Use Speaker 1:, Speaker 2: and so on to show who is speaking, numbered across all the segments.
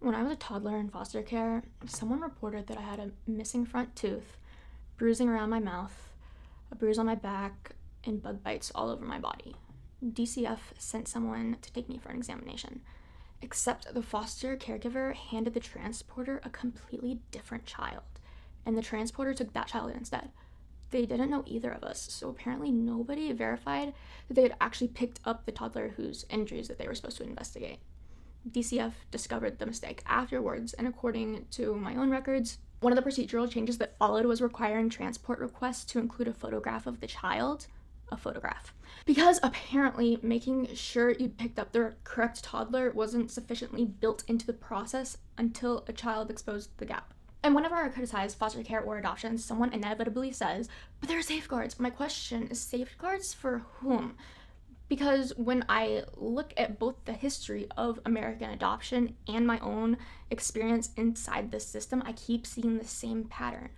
Speaker 1: When I was a toddler in foster care, someone reported that I had a missing front tooth, bruising around my mouth, a bruise on my back, and bug bites all over my body. DCF sent someone to take me for an examination, except the foster caregiver handed the transporter a completely different child, and the transporter took that child instead. They didn't know either of us, so apparently nobody verified that they had actually picked up the toddler whose injuries that they were supposed to investigate. DCF discovered the mistake afterwards, and according to my own records, one of the procedural changes that followed was requiring transport requests to include a photograph of the child. A photograph. Because apparently making sure you picked up the correct toddler wasn't sufficiently built into the process until a child exposed the gap. And whenever I criticize foster care or adoption, someone inevitably says, but there are safeguards. My question is, safeguards for whom? Because when I look at both the history of American adoption and my own experience inside the system, I keep seeing the same pattern.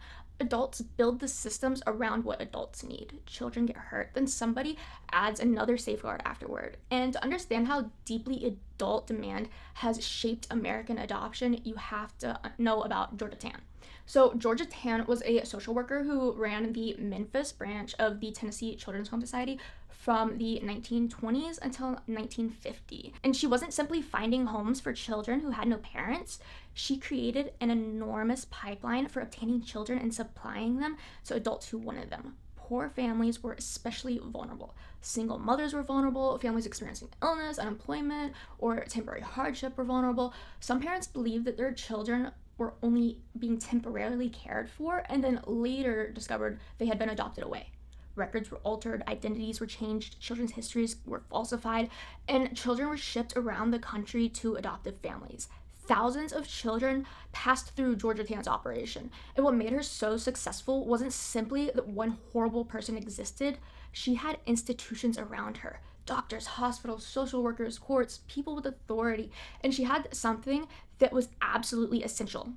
Speaker 1: Adults build the systems around what adults need. Children get hurt, then somebody adds another safeguard afterward. And to understand how deeply adult demand has shaped American adoption, you have to know about Georgia Tann. So Georgia Tann was a social worker who ran the Memphis branch of the Tennessee Children's Home Society from the 1920s until 1950. And she wasn't simply finding homes for children who had no parents. She created an enormous pipeline for obtaining children and supplying them to adults who wanted them. Poor families were especially vulnerable. Single mothers were vulnerable, families experiencing illness, unemployment, or temporary hardship were vulnerable. Some parents believed that their children were only being temporarily cared for and then later discovered they had been adopted away. Records were altered, identities were changed, children's histories were falsified, and children were shipped around the country to adoptive families. Thousands of children passed through Georgia Tann's operation, and what made her so successful wasn't simply that one horrible person existed. She had institutions around her. Doctors, hospitals, social workers, courts, people with authority, and she had something that was absolutely essential: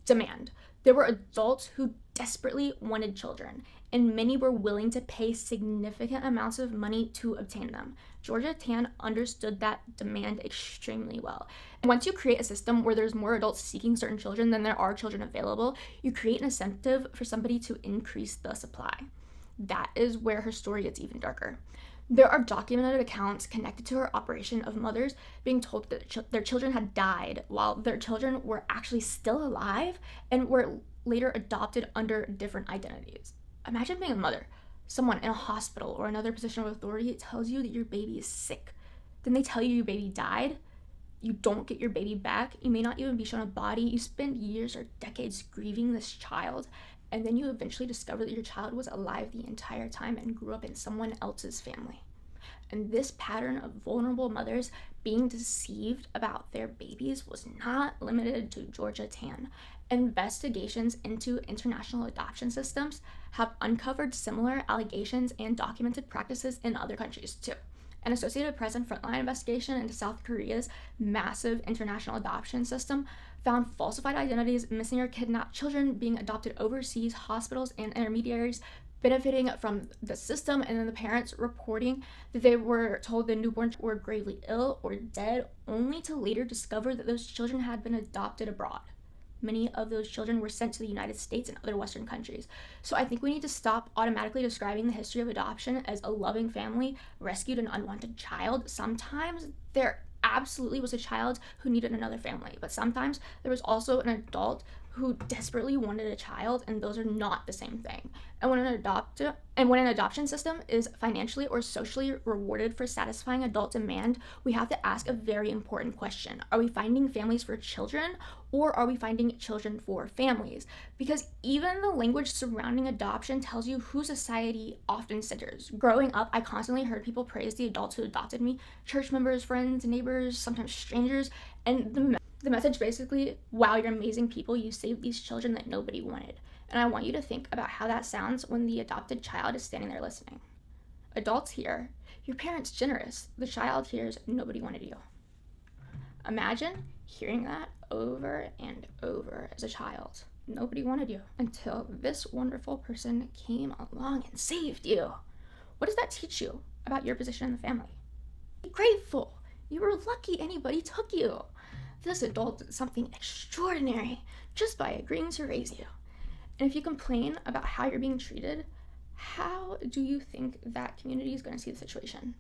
Speaker 1: demand. There were adults who desperately wanted children, and many were willing to pay significant amounts of money to obtain them. Georgia Tann understood that demand extremely well. And once you create a system where there's more adults seeking certain children than there are children available, you create an incentive for somebody to increase the supply. That is where her story gets even darker. There are documented accounts connected to her operation of mothers being told that their children had died while their children were actually still alive and were later adopted under different identities. Imagine being a mother. Someone in a hospital or another position of authority tells you that your baby is sick. Then they tell you your baby died. You don't get your baby back. You may not even be shown a body. You spend years or decades grieving this child, and then you eventually discover that your child was alive the entire time and grew up in someone else's family. And this pattern of vulnerable mothers being deceived about their babies was not limited to Georgia Tann. Investigations into international adoption systems have uncovered similar allegations and documented practices in other countries too. An Associated Press and Frontline investigation into South Korea's massive international adoption system found falsified identities, missing or kidnapped children being adopted overseas, hospitals and intermediaries benefiting from the system, and then the parents reporting that they were told the newborns were gravely ill or dead, only to later discover that those children had been adopted abroad. Many of those children were sent to the United States and other Western countries. So I think we need to stop automatically describing the history of adoption as a loving family rescued an unwanted child. Sometimes there absolutely was a child who needed another family, but sometimes there was also an adult who desperately wanted a child, and those are not the same thing. And when an adoption system is financially or socially rewarded for satisfying adult demand, we have to ask a very important question. Are we finding families for children, or are we finding children for families? Because even the language surrounding adoption tells you who society often centers. Growing up, I constantly heard people praise the adults who adopted me: church members, friends, neighbors, sometimes strangers, and the message basically, wow, you're amazing people, you saved these children that nobody wanted. And I want you to think about how that sounds when the adopted child is standing there listening. Adults hear, your parents generous. The child hears, nobody wanted you. Imagine hearing that over and over as a child. Nobody wanted you until this wonderful person came along and saved you. What does that teach you about your position in the family? Be grateful. You were lucky anybody took you. This adult did something extraordinary just by agreeing to raise you. And if you complain about how you're being treated, how do you think that community is going to see the situation?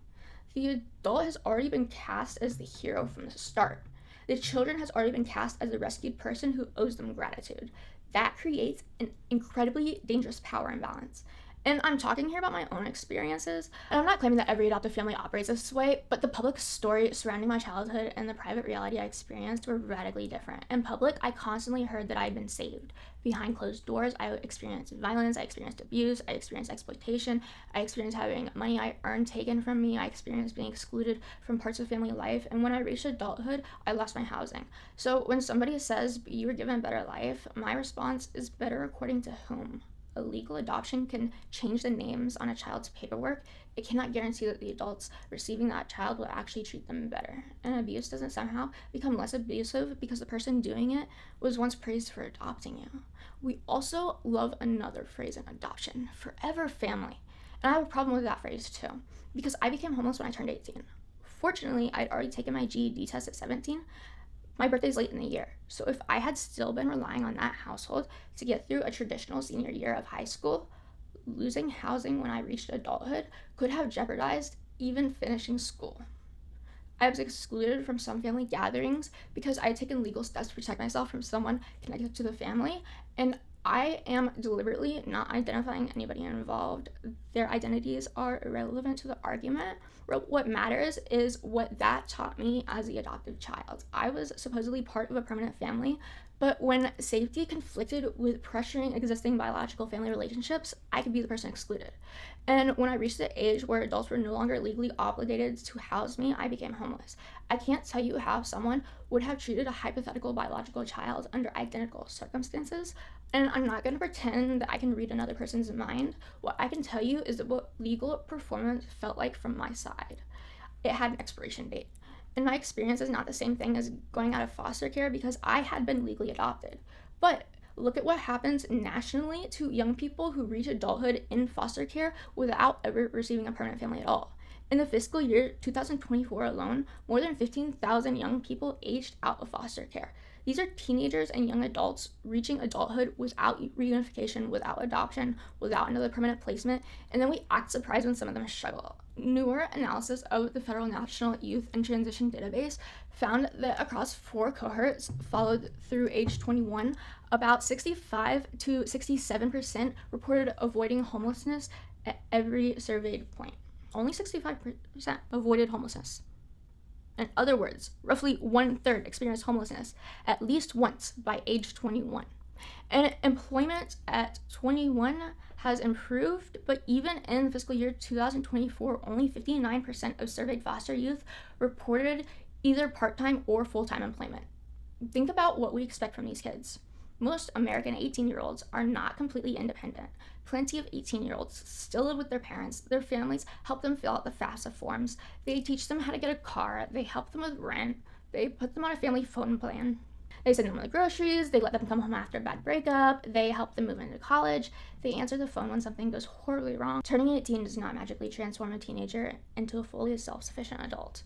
Speaker 1: The adult has already been cast as the hero from the start. The children has already been cast as the rescued person who owes them gratitude. That creates an incredibly dangerous power imbalance. And I'm talking here about my own experiences, and I'm not claiming that every adoptive family operates this way, but the public story surrounding my childhood and the private reality I experienced were radically different. In public, I constantly heard that I had been saved. Behind closed doors, I experienced violence, I experienced abuse, I experienced exploitation, I experienced having money I earned taken from me, I experienced being excluded from parts of family life, and when I reached adulthood, I lost my housing. So when somebody says, you were given a better life, my response is, better according to whom? A legal adoption can change the names on a child's paperwork. It cannot guarantee that the adults receiving that child will actually treat them better. And abuse doesn't somehow become less abusive because the person doing it was once praised for adopting you. We also love another phrase in adoption, forever family. And I have a problem with that phrase too, because I became homeless when I turned 18. Fortunately, I'd already taken my GED test at 17. My birthday's late in the year, so if I had still been relying on that household to get through a traditional senior year of high school, losing housing when I reached adulthood could have jeopardized even finishing school. I was excluded from some family gatherings because I had taken legal steps to protect myself from someone connected to the family, and I am deliberately not identifying anybody involved. Their identities are irrelevant to the argument. What matters is what that taught me as the adoptive child. I was supposedly part of a permanent family, but when safety conflicted with pressuring existing biological family relationships, I could be the person excluded. And when I reached the age where adults were no longer legally obligated to house me, I became homeless. I can't tell you how someone would have treated a hypothetical biological child under identical circumstances, and I'm not going to pretend that I can read another person's mind. What I can tell you is that what legal performance felt like from my side. It had an expiration date. And my experience is not the same thing as going out of foster care because I had been legally adopted. But look at what happens nationally to young people who reach adulthood in foster care without ever receiving a permanent family at all. In the fiscal year 2024 alone, more than 15,000 young people aged out of foster care. These are teenagers and young adults reaching adulthood without reunification, without adoption, without another permanent placement, and then we act surprised when some of them struggle. Newer analysis of the Federal National Youth and Transition Database found that across 4 cohorts followed through age 21, about 65 to 67% reported avoiding homelessness at every surveyed point. Only 65% avoided homelessness. In other words, roughly 1/3 experienced homelessness at least once by age 21. And employment at 21 has improved, but even in fiscal year 2024, only 59% of surveyed foster youth reported either part-time or full-time employment. Think about what we expect from these kids. Most American 18-year-olds are not completely independent. Plenty of 18-year-olds still live with their parents. Their families help them fill out the FAFSA forms. They teach them how to get a car. They help them with rent. They put them on a family phone plan. They send them the groceries. They let them come home after a bad breakup. They help them move into college. They answer the phone when something goes horribly wrong. Turning 18 does not magically transform a teenager into a fully self-sufficient adult.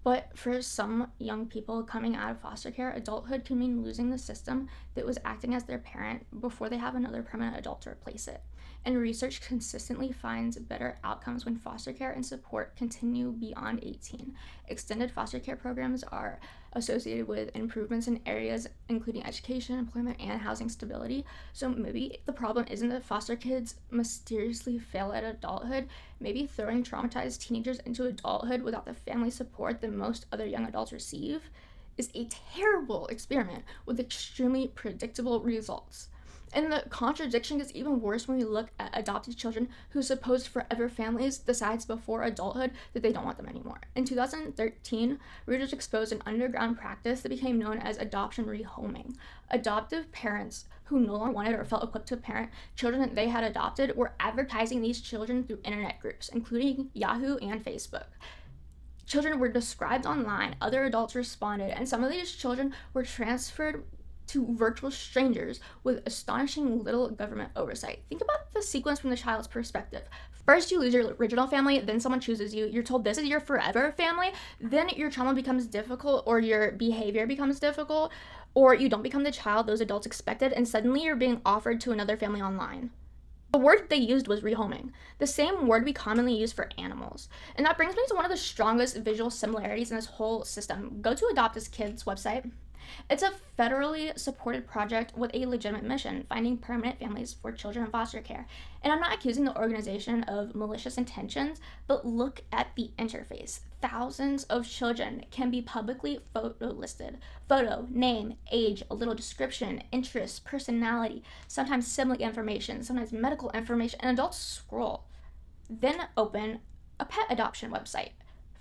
Speaker 1: But for some young people coming out of foster care, adulthood can mean losing the system that was acting as their parent before they have another permanent adult to replace it. And research consistently finds better outcomes when foster care and support continue beyond 18. Extended foster care programs are associated with improvements in areas including education, employment, and housing stability. So maybe the problem isn't that foster kids mysteriously fail at adulthood. Maybe throwing traumatized teenagers into adulthood without the family support that most other young adults receive is a terrible experiment with extremely predictable results. And the contradiction gets even worse when we look at adopted children whose supposed forever families decides before adulthood that they don't want them anymore. In 2013, research exposed an underground practice that became known as adoption rehoming. Adoptive parents who no longer wanted or felt equipped to parent children that they had adopted were advertising these children through internet groups, including Yahoo and Facebook. Children were described online, other adults responded, and some of these children were transferred to virtual strangers with astonishing little government oversight. Think about the sequence from the child's perspective. First, you lose your original family, then someone chooses you. You're told this is your forever family, then your trauma becomes difficult, or your behavior becomes difficult, or you don't become the child those adults expected, and suddenly you're being offered to another family online. The word they used was rehoming, the same word we commonly use for animals. And that brings me to one of the strongest visual similarities in this whole system. Go to Adopt Us Kids website. It's a federally supported project with a legitimate mission, finding permanent families for children in foster care. And I'm not accusing the organization of malicious intentions, but look at the interface. Thousands of children can be publicly photo listed. Photo, name, age, a little description, interests, personality, sometimes sibling information, sometimes medical information, and adults scroll. Then open a pet adoption website.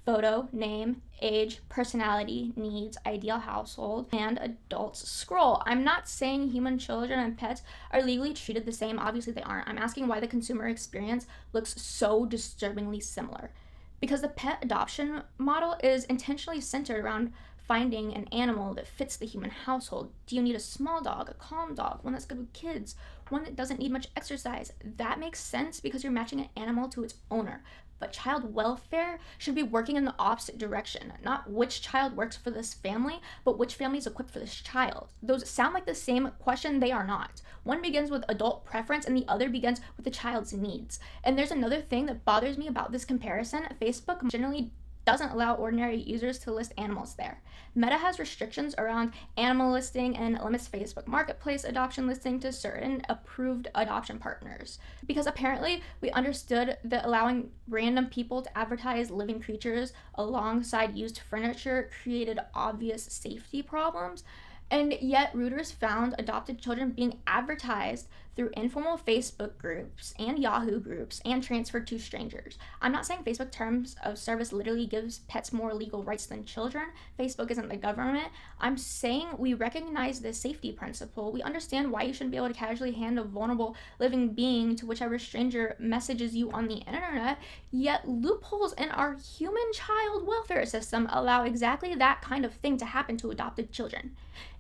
Speaker 1: Photo, name, age, personality, needs, ideal household, and adults scroll. I'm not saying human children and pets are legally treated the same. Obviously they aren't. I'm asking why the consumer experience looks so disturbingly similar. Because the pet adoption model is intentionally centered around finding an animal that fits the human household. Do you need a small dog, a calm dog, one that's good with kids, one that doesn't need much exercise? That makes sense because you're matching an animal to its owner. But child welfare should be working in the opposite direction. Not which child works for this family, but which family is equipped for this child. Those sound like the same question. They are not. One begins with adult preference and the other begins with the child's needs. And there's another thing that bothers me about this comparison. Facebook generally doesn't allow ordinary users to list animals there. Meta has restrictions around animal listing and limits Facebook Marketplace adoption listing to certain approved adoption partners. Because apparently we understood that allowing random people to advertise living creatures alongside used furniture created obvious safety problems. And yet, rooters found adopted children being advertised through informal Facebook groups and Yahoo groups and transferred to strangers. I'm not saying Facebook terms of service literally gives pets more legal rights than children. Facebook isn't the government. I'm saying we recognize the safety principle. We understand why you shouldn't be able to casually hand a vulnerable living being to whichever stranger messages you on the internet, yet loopholes in our human child welfare system allow exactly that kind of thing to happen to adopted children.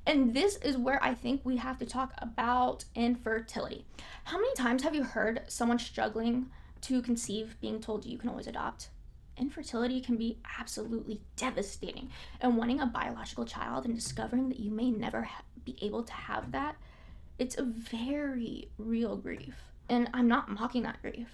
Speaker 1: And this is where I think we have to talk about infertility. How many times have you heard someone struggling to conceive being told you can always adopt? Infertility can be absolutely devastating. And wanting a biological child and discovering that you may never be able to have that, it's a very real grief. And I'm not mocking that grief.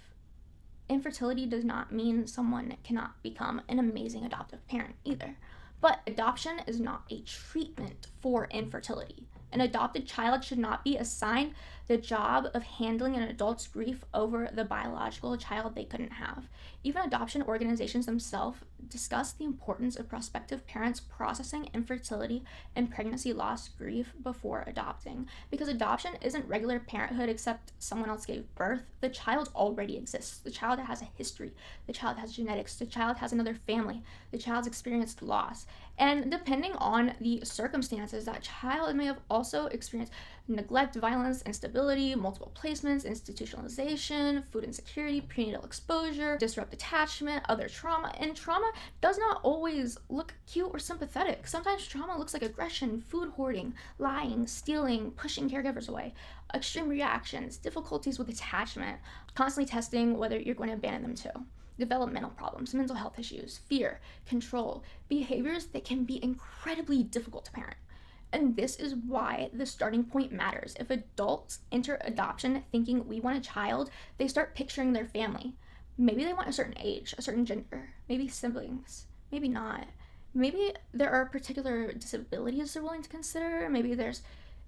Speaker 1: Infertility does not mean someone cannot become an amazing adoptive parent either. But adoption is not a treatment for infertility. An adopted child should not be assigned the job of handling an adult's grief over the biological child they couldn't have. Even adoption organizations themselves discuss the importance of prospective parents processing infertility and pregnancy loss grief before adopting. Because adoption isn't regular parenthood except someone else gave birth. The child already exists. The child has a history. The child has genetics. The child has another family. The child's experienced loss. And depending on the circumstances, that child may have also experienced neglect, violence, instability, multiple placements, institutionalization, food insecurity, prenatal exposure, disrupt attachment, other trauma. And trauma does not always look cute or sympathetic. Sometimes trauma looks like aggression, food hoarding, lying, stealing, pushing caregivers away, extreme reactions, difficulties with attachment, constantly testing whether you're going to abandon them too. Developmental problems, mental health issues, fear, control, behaviors that can be incredibly difficult to parent. And this is why the starting point matters. If adults enter adoption thinking we want a child, they start picturing their family. Maybe they want a certain age, a certain gender, maybe siblings, maybe not. Maybe there are particular disabilities they're willing to consider. Maybe there's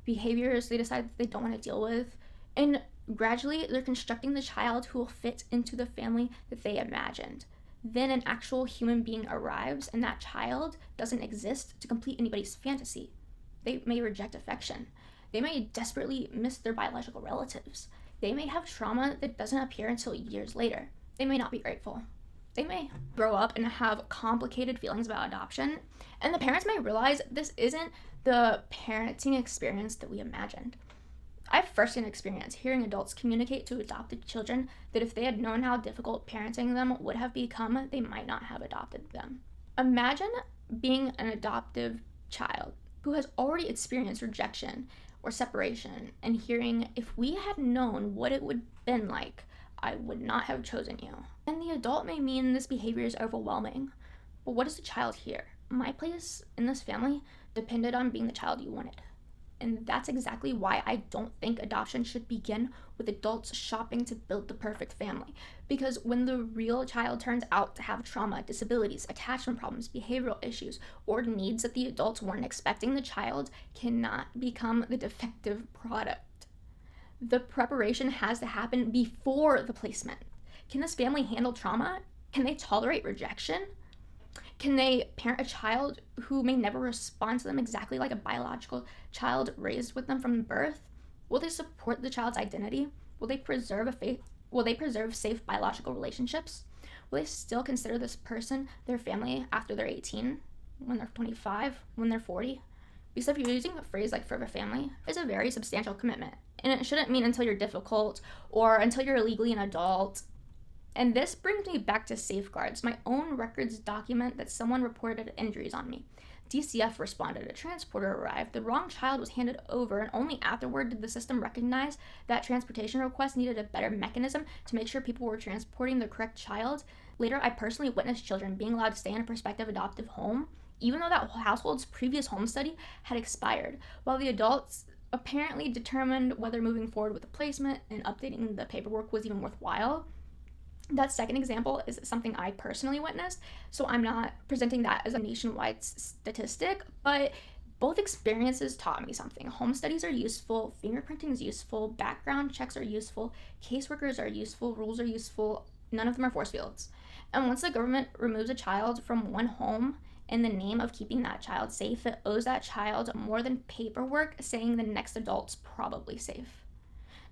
Speaker 1: behaviors they decide that they don't want to deal with. And gradually, they're constructing the child who will fit into the family that they imagined. Then an actual human being arrives, and that child doesn't exist to complete anybody's fantasy. They may reject affection. They may desperately miss their biological relatives. They may have trauma that doesn't appear until years later. They may not be grateful. They may grow up and have complicated feelings about adoption, and the parents may realize this isn't the parenting experience that we imagined. I've firsthand experience hearing adults communicate to adopted children that if they had known how difficult parenting them would have become, they might not have adopted them. Imagine being an adoptive child who has already experienced rejection or separation and hearing, if we had known what it would have been like, I would not have chosen you. And the adult may mean this behavior is overwhelming, but what does the child hear? My place in this family depended on being the child you wanted. And that's exactly why I don't think adoption should begin with adults shopping to build the perfect family. Because when the real child turns out to have trauma, disabilities, attachment problems, behavioral issues, or needs that the adults weren't expecting, the child cannot become the defective product. The preparation has to happen before the placement. Can this family handle trauma? Can they tolerate rejection? Can they parent a child who may never respond to them exactly like a biological child raised with them from birth? Will they support the child's identity? Will they preserve safe biological relationships? Will they still consider this person their family after they're 18, when they're 25, when they're 40? Because if you're using a phrase like forever family, it's a very substantial commitment. And it shouldn't mean until you're difficult or until you're legally an adult. And this brings me back to safeguards. My own records document that someone reported injuries on me. DCF responded, a transporter arrived, the wrong child was handed over, and only afterward did the system recognize that transportation request needed a better mechanism to make sure people were transporting the correct child. Later, I personally witnessed children being allowed to stay in a prospective adoptive home, even though that household's previous home study had expired, while the adults apparently determined whether moving forward with the placement and updating the paperwork was even worthwhile. That second example is something I personally witnessed, so I'm not presenting that as a nationwide statistic, but both experiences taught me something. Home studies are useful, fingerprinting is useful, background checks are useful, caseworkers are useful, rules are useful, none of them are force fields. And once the government removes a child from one home in the name of keeping that child safe, it owes that child more than paperwork saying the next adult's probably safe.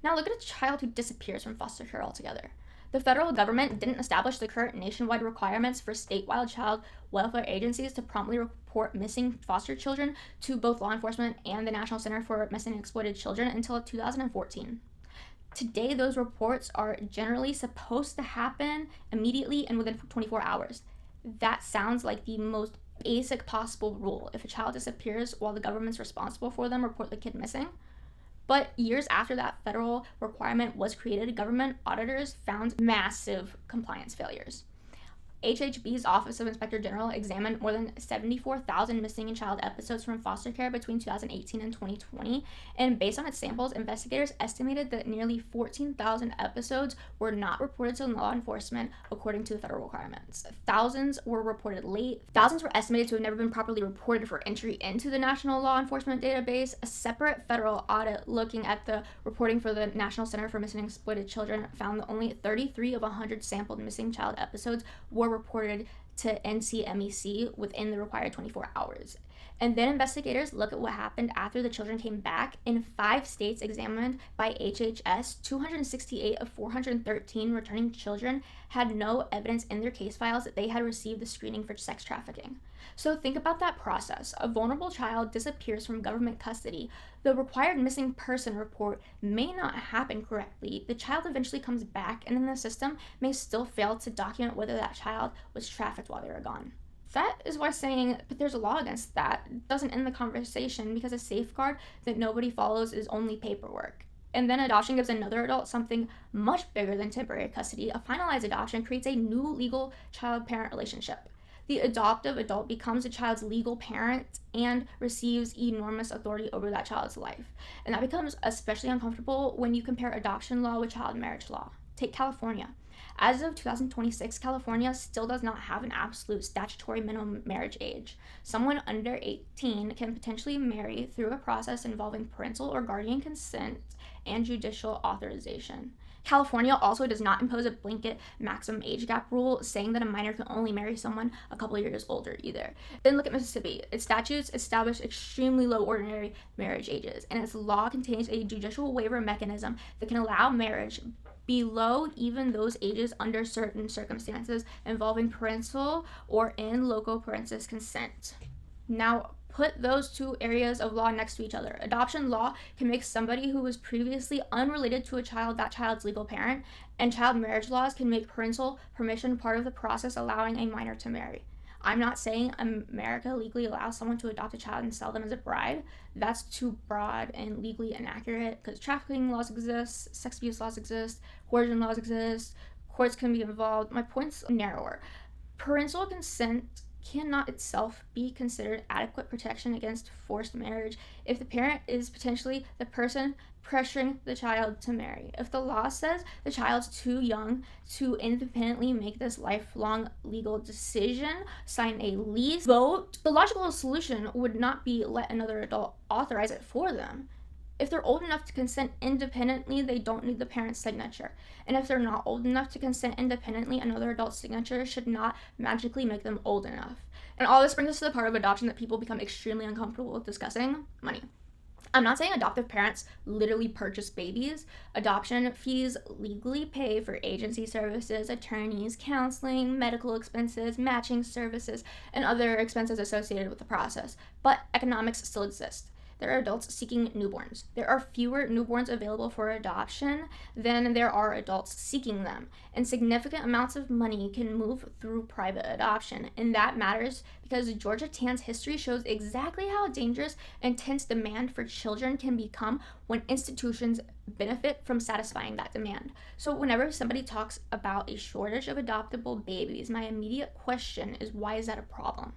Speaker 1: Now look at a child who disappears from foster care altogether. The federal government didn't establish the current nationwide requirements for statewide child welfare agencies to promptly report missing foster children to both law enforcement and the National Center for Missing and Exploited Children until 2014. Today, those reports are generally supposed to happen immediately and within 24 hours. That sounds like the most basic possible rule. If a child disappears while the government's responsible for them, report the kid missing. But years after that federal requirement was created, government auditors found massive compliance failures. HHB's Office of Inspector General examined more than 74,000 missing child episodes from foster care between 2018 and 2020, and based on its samples, investigators estimated that nearly 14,000 episodes were not reported to law enforcement according to the federal requirements. Thousands were reported late. Thousands were estimated to have never been properly reported for entry into the National Law Enforcement Database. A separate federal audit looking at the reporting for the National Center for Missing and Exploited Children found that only 33 of 100 sampled missing child episodes were reported to NCMEC within the required 24 hours. And then investigators look at what happened after the children came back. In 5 states examined by HHS, 268 of 413 returning children had no evidence in their case files that they had received the screening for sex trafficking. So think about that process. A vulnerable child disappears from government custody. The required missing person report may not happen correctly. The child eventually comes back, and then the system may still fail to document whether that child was trafficked while they were gone. That is why saying, but there's a law against that, doesn't end the conversation, because a safeguard that nobody follows is only paperwork. And then adoption gives another adult something much bigger than temporary custody. A finalized adoption creates a new legal child-parent relationship. The adoptive adult becomes a child's legal parent and receives enormous authority over that child's life. And that becomes especially uncomfortable when you compare adoption law with child marriage law. Take California. As of 2026, California still does not have an absolute statutory minimum marriage age. Someone under 18 can potentially marry through a process involving parental or guardian consent and judicial authorization. California also does not impose a blanket maximum age gap rule saying that a minor can only marry someone a couple of years older either. Then look at Mississippi. Its statutes establish extremely low ordinary marriage ages, and its law contains a judicial waiver mechanism that can allow marriage below even those ages under certain circumstances involving parental or in loco parentis consent. Now, put those two areas of law next to each other. Adoption law can make somebody who was previously unrelated to a child that child's legal parent, and child marriage laws can make parental permission part of the process allowing a minor to marry. I'm not saying America legally allows someone to adopt a child and sell them as a bride. That's too broad and legally inaccurate because trafficking laws exist, sex abuse laws exist, coercion laws exist, courts can be involved. My point's narrower. Parental consent cannot itself be considered adequate protection against forced marriage if the parent is potentially the person pressuring the child to marry. If the law says the child's too young to independently make this lifelong legal decision, sign a lease, vote, the logical solution would not be let another adult authorize it for them. If they're old enough to consent independently, they don't need the parent's signature. And if they're not old enough to consent independently, another adult's signature should not magically make them old enough. And all this brings us to the part of adoption that people become extremely uncomfortable with discussing: money. I'm not saying adoptive parents literally purchase babies. Adoption fees legally pay for agency services, attorneys, counseling, medical expenses, matching services, and other expenses associated with the process. But economics still exist. There are adults seeking newborns. There are fewer newborns available for adoption than there are adults seeking them. And significant amounts of money can move through private adoption. And that matters because Georgia Tann's history shows exactly how dangerous intense demand for children can become when institutions benefit from satisfying that demand. So whenever somebody talks about a shortage of adoptable babies, my immediate question is, why is that a problem?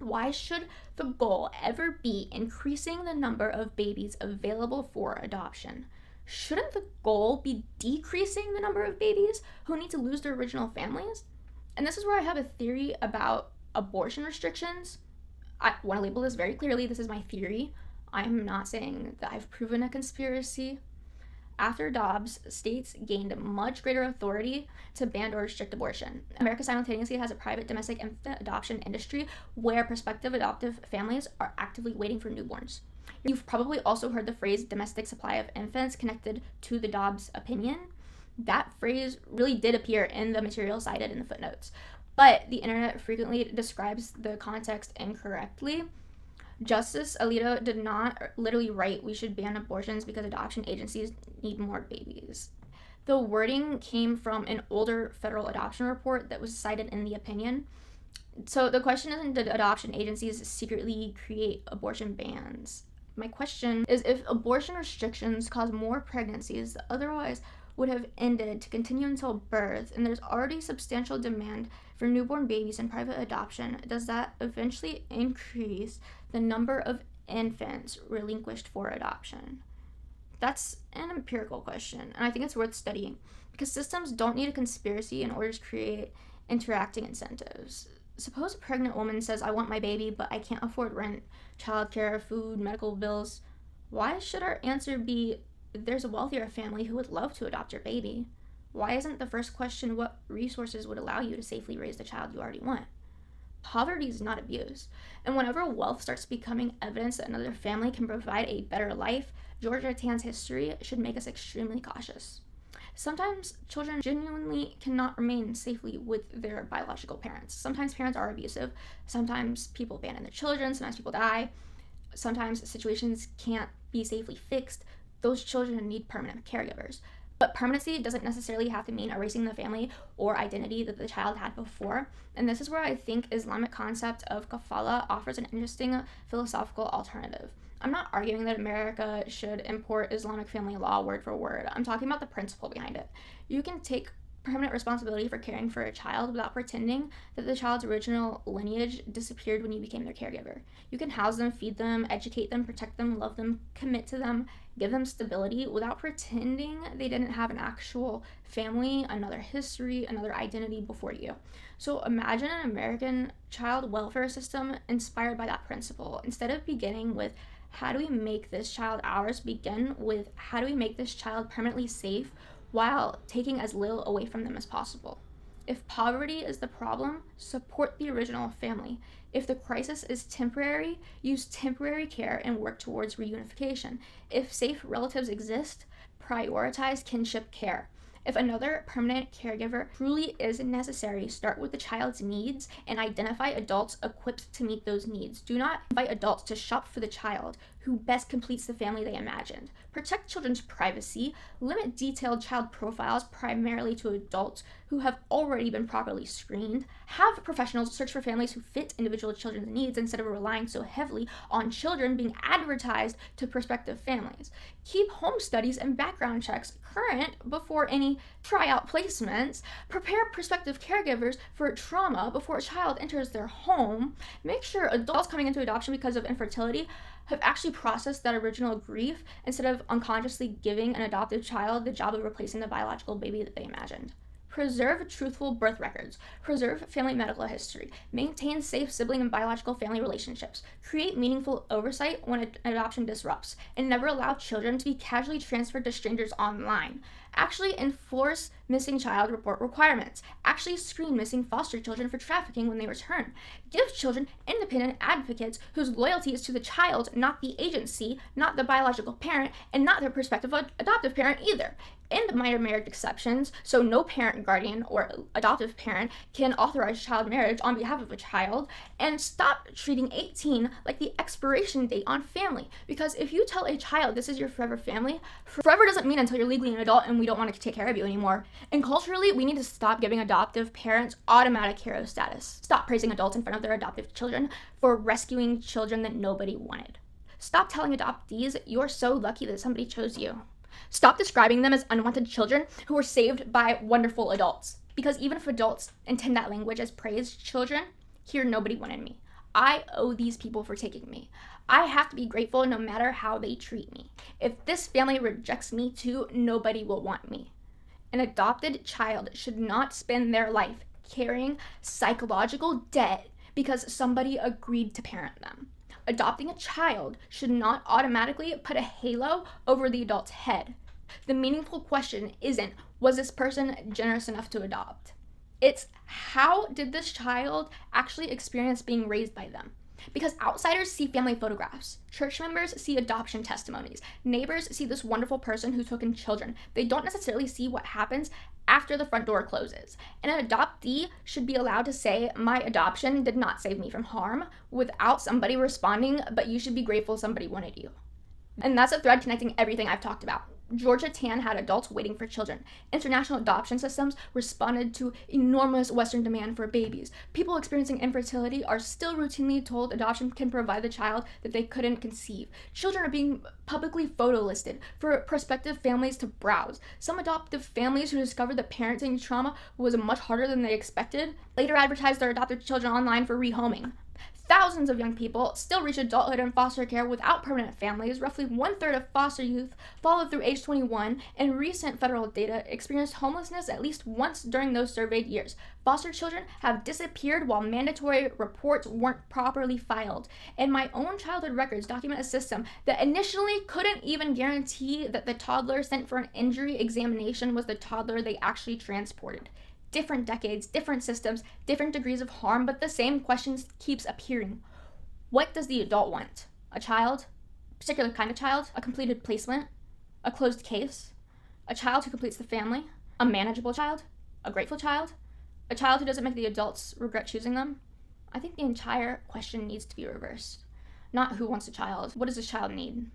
Speaker 1: Why should the goal ever be increasing the number of babies available for adoption? Shouldn't the goal be decreasing the number of babies who need to lose their original families? And this is where I have a theory about abortion restrictions. I want to label this very clearly. This is my theory. I'm not saying that I've proven a conspiracy. After Dobbs, states gained much greater authority to ban or restrict abortion. America simultaneously has a private domestic infant adoption industry where prospective adoptive families are actively waiting for newborns. You've probably also heard the phrase domestic supply of infants connected to the Dobbs opinion. That phrase really did appear in the material cited in the footnotes, but the internet frequently describes the context incorrectly. Justice Alito did not literally write we should ban abortions because adoption agencies need more babies. The wording came from an older federal adoption report that was cited in the opinion. So the question isn't, did adoption agencies secretly create abortion bans? My question is, if abortion restrictions cause more pregnancies that otherwise would have ended to continue until birth, and there's already substantial demand for newborn babies in private adoption, does that eventually increase the number of infants relinquished for adoption? That's an empirical question, and I think it's worth studying because systems don't need a conspiracy in order to create interacting incentives. Suppose a pregnant woman says, I want my baby, but I can't afford rent, childcare, food, medical bills. Why should our answer be, there's a wealthier family who would love to adopt your baby? Why isn't the first question what resources would allow you to safely raise the child you already want? Poverty is not abuse. And whenever wealth starts becoming evidence that another family can provide a better life, Georgia Tann's history should make us extremely cautious. Sometimes children genuinely cannot remain safely with their biological parents. Sometimes parents are abusive. Sometimes people abandon their children. Sometimes people die. Sometimes situations can't be safely fixed. Those children need permanent caregivers. But permanency doesn't necessarily have to mean erasing the family or identity that the child had before. And this is where I think Islamic concept of kafala offers an interesting philosophical alternative. I'm not arguing that America should import Islamic family law word for word. I'm talking about the principle behind it. You can take permanent responsibility for caring for a child without pretending that the child's original lineage disappeared when you became their caregiver. You can house them, feed them, educate them, protect them, love them, commit to them, give them stability without pretending they didn't have an actual family, another history, another identity before you. So imagine an American child welfare system inspired by that principle. Instead of beginning with, how do we make this child ours, begin with, how do we make this child permanently safe while taking as little away from them as possible. If poverty is the problem, support the original family. If the crisis is temporary, use temporary care and work towards reunification. If safe relatives exist, prioritize kinship care. If another permanent caregiver truly is necessary, start with the child's needs and identify adults equipped to meet those needs. Do not invite adults to shop for the child. who best completes the family they imagined. Protect children's privacy, limit detailed child profiles primarily to adults who have already been properly screened, have professionals search for families who fit individual children's needs instead of relying so heavily on children being advertised to prospective families. Keep home studies and background checks current before any tryout placements. Prepare prospective caregivers for trauma before a child enters their home. Make sure adults coming into adoption because of infertility have actually processed that original grief instead of unconsciously giving an adopted child the job of replacing the biological baby that they imagined. Preserve truthful birth records. Preserve family medical history. Maintain safe sibling and biological family relationships. Create meaningful oversight when an adoption disrupts. And never allow children to be casually transferred to strangers online. Actually enforce missing child report requirements. Actually screen missing foster children for trafficking when they return. Give children independent advocates whose loyalty is to the child, not the agency, not the biological parent, and not their prospective adoptive parent either. End minor marriage exceptions, so no parent, guardian, or adoptive parent can authorize child marriage on behalf of a child, and stop treating 18 like the expiration date on family. Because if you tell a child this is your forever family, forever doesn't mean until you're legally an adult and we don't want to take care of you anymore. And culturally, we need to stop giving adoptive parents automatic hero status. Stop praising adults in front of their adoptive children for rescuing children that nobody wanted. Stop telling adoptees you're so lucky that somebody chose you. Stop describing them as unwanted children who were saved by wonderful adults. Because even if adults intend that language as praise, children, here nobody wanted me. I owe these people for taking me. I have to be grateful no matter how they treat me. If this family rejects me too, nobody will want me. An adopted child should not spend their life carrying psychological debt because somebody agreed to parent them. Adopting a child should not automatically put a halo over the adult's head. The meaningful question isn't, was this person generous enough to adopt? It's, how did this child actually experience being raised by them? Because outsiders see family photographs, church members see adoption testimonies, neighbors see this wonderful person who took in children. They don't necessarily see what happens after the front door closes. And an adoptee should be allowed to say, my adoption did not save me from harm, without somebody responding, but you should be grateful somebody wanted you. And that's a thread connecting everything I've talked about. Georgia Tann had adults waiting for children. International adoption systems responded to enormous Western demand for babies. People experiencing infertility are still routinely told adoption can provide the child that they couldn't conceive. Children are being publicly photolisted for prospective families to browse. Some adoptive families who discovered that parenting trauma was much harder than they expected later advertised their adopted children online for rehoming. Thousands of young people still reach adulthood in foster care without permanent families. Roughly 1/3 of foster youth followed through age 21, and recent federal data experienced homelessness at least once during those surveyed years. Foster children have disappeared while mandatory reports weren't properly filed. And my own childhood records document a system that initially couldn't even guarantee that the toddler sent for an injury examination was the toddler they actually transported. Different decades, different systems, different degrees of harm, but the same questions keeps appearing. What does the adult want? A child? A particular kind of child? A completed placement? A closed case? A child who completes the family? A manageable child? A grateful child? A child who doesn't make the adults regret choosing them? I think the entire question needs to be reversed. Not who wants a child, what does this child need?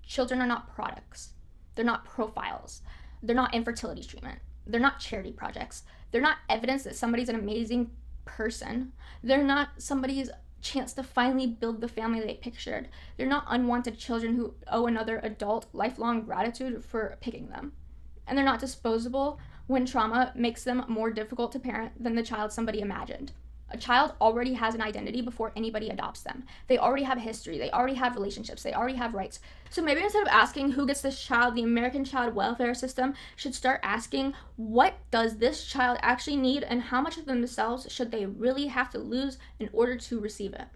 Speaker 1: Children are not products. They're not profiles. They're not infertility treatment. They're not charity projects. They're not evidence that somebody's an amazing person. They're not somebody's chance to finally build the family they pictured. They're not unwanted children who owe another adult lifelong gratitude for picking them. And they're not disposable when trauma makes them more difficult to parent than the child somebody imagined. A child already has an identity before anybody adopts them. They already have a history. They already have relationships. They already have rights. So maybe instead of asking who gets this child, the American child welfare system should start asking, what does this child actually need and how much of themselves should they really have to lose in order to receive it?